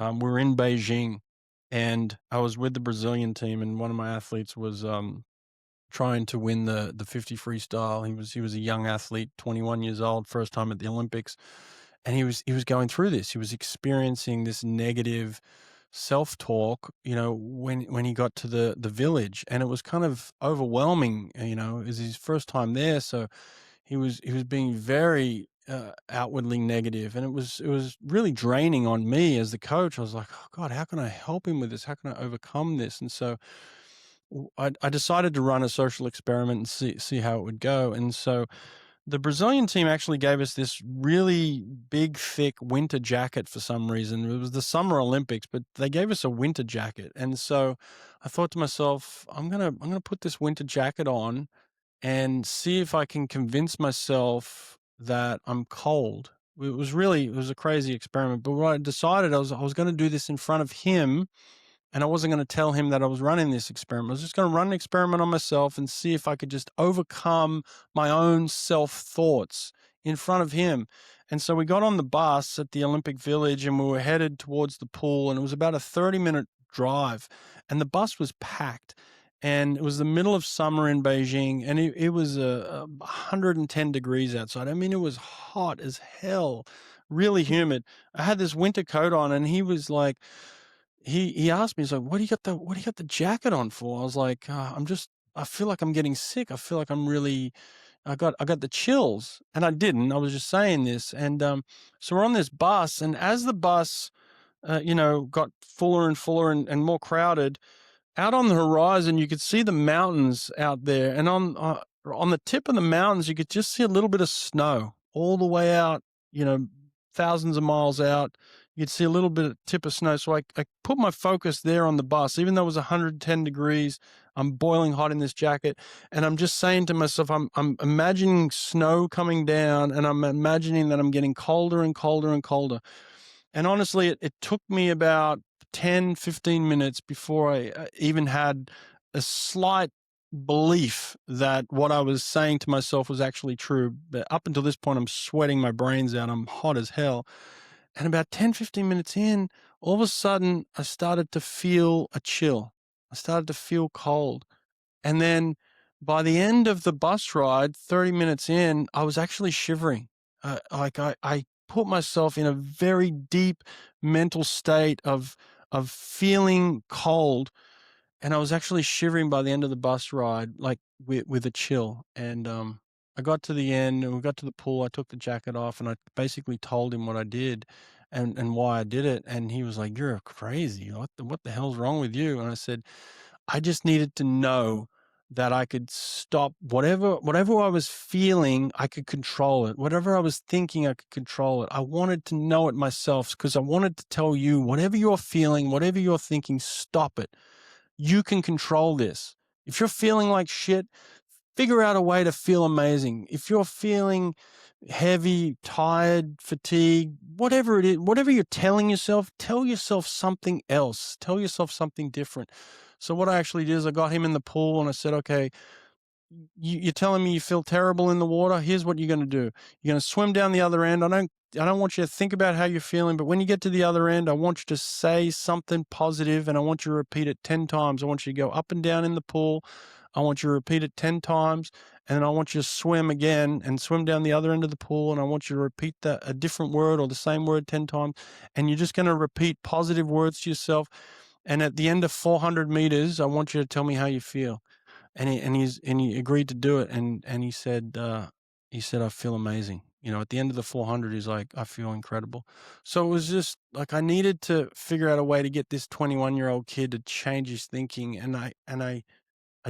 We were in Beijing, and I was with the Brazilian team, and one of my athletes was trying to win the 50 freestyle. He was a young athlete, 21 years old, first time at the Olympics, and he was going through this. He was experiencing this negative self-talk, when he got to the village, and it was kind of overwhelming. It was his first time there, so he was being very outwardly negative, and it was really draining on me as the coach. I was like, oh God, how can I help him with this? How can I overcome this? And so I decided to run a social experiment and see how it would go. And so the Brazilian team actually gave us this really big, thick winter jacket for some reason. It was the Summer Olympics, but they gave us a winter jacket. And so I thought to myself, I'm gonna put this winter jacket on and see if I can convince myself that I'm cold. It was a crazy experiment. But what I decided, I was going to do this in front of him, and I wasn't going to tell him that I was running this experiment. I was just going to run an experiment on myself and see if I could just overcome my own self thoughts in front of him. And so we got on the bus at the Olympic Village, and we were headed towards the pool, and it was about a 30-minute drive, and the bus was packed. And it was the middle of summer in Beijing, and it was 110 degrees outside. I mean, it was hot as hell, really humid. I had this winter coat on, and he was like, he asked me, he's like, "What do you got the jacket on for?" I was like, I feel like I'm getting sick. I feel like I got the chills." And I didn't. I was just saying this. And so we're on this bus, and as the bus, got fuller and fuller and more crowded, out on the horizon, you could see the mountains out there, and on the tip of the mountains, you could just see a little bit of snow all the way out, thousands of miles out. You could see a little bit of tip of snow. So I put my focus there on the bus, even though it was 110 degrees. I'm boiling hot in this jacket, and I'm just saying to myself, I'm imagining snow coming down, and I'm imagining that I'm getting colder and colder and colder. And honestly, it took me about 10, 15 minutes before I even had a slight belief that what I was saying to myself was actually true. But up until this point, I'm sweating my brains out. I'm hot as hell. And about 10, 15 minutes in, all of a sudden, I started to feel a chill. I started to feel cold. And then by the end of the bus ride, 30 minutes in, I was actually shivering. I put myself in a very deep mental state of feeling cold, and I was actually shivering by the end of the bus ride, like with a chill. And I got to the end, and we got to the pool. I took the jacket off, and I basically told him what I did and why I did it. And he was like, "You're crazy. What the hell's wrong with you?" And I said, I just needed to know that I could stop whatever I was feeling, I could control it. Whatever I was thinking, I could control it. I wanted to know it myself because I wanted to tell you, whatever you're feeling, whatever you're thinking, stop it. You can control this. If you're feeling like shit, figure out a way to feel amazing. If you're feeling heavy, tired, fatigued, whatever it is, whatever you're telling yourself, tell yourself something else. Tell yourself something different. So what I actually did is I got him in the pool, and I said, okay, you're telling me you feel terrible in the water. Here's what you're going to do. You're going to swim down the other end. I don't want you to think about how you're feeling, but when you get to the other end, I want you to say something positive, and I want you to repeat it 10 times. I want you to go up and down in the pool. I want you to repeat it 10 times, and then I want you to swim again and swim down the other end of the pool, and I want you to repeat a different word or the same word 10 times, and you're just going to repeat positive words to yourself. And at the end of 400 meters, I want you to tell me how you feel. And he agreed to do it, and he said, "I feel amazing." At the end of the 400, he's like, "I feel incredible." So it was just like I needed to figure out a way to get this 21-year-old kid to change his thinking, and I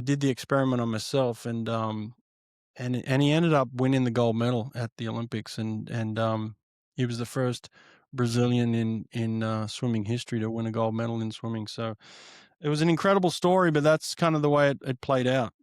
did the experiment on myself, and he ended up winning the gold medal at the Olympics, and he was the first Brazilian in swimming history to win a gold medal in swimming. So it was an incredible story, but that's kind of the way it played out.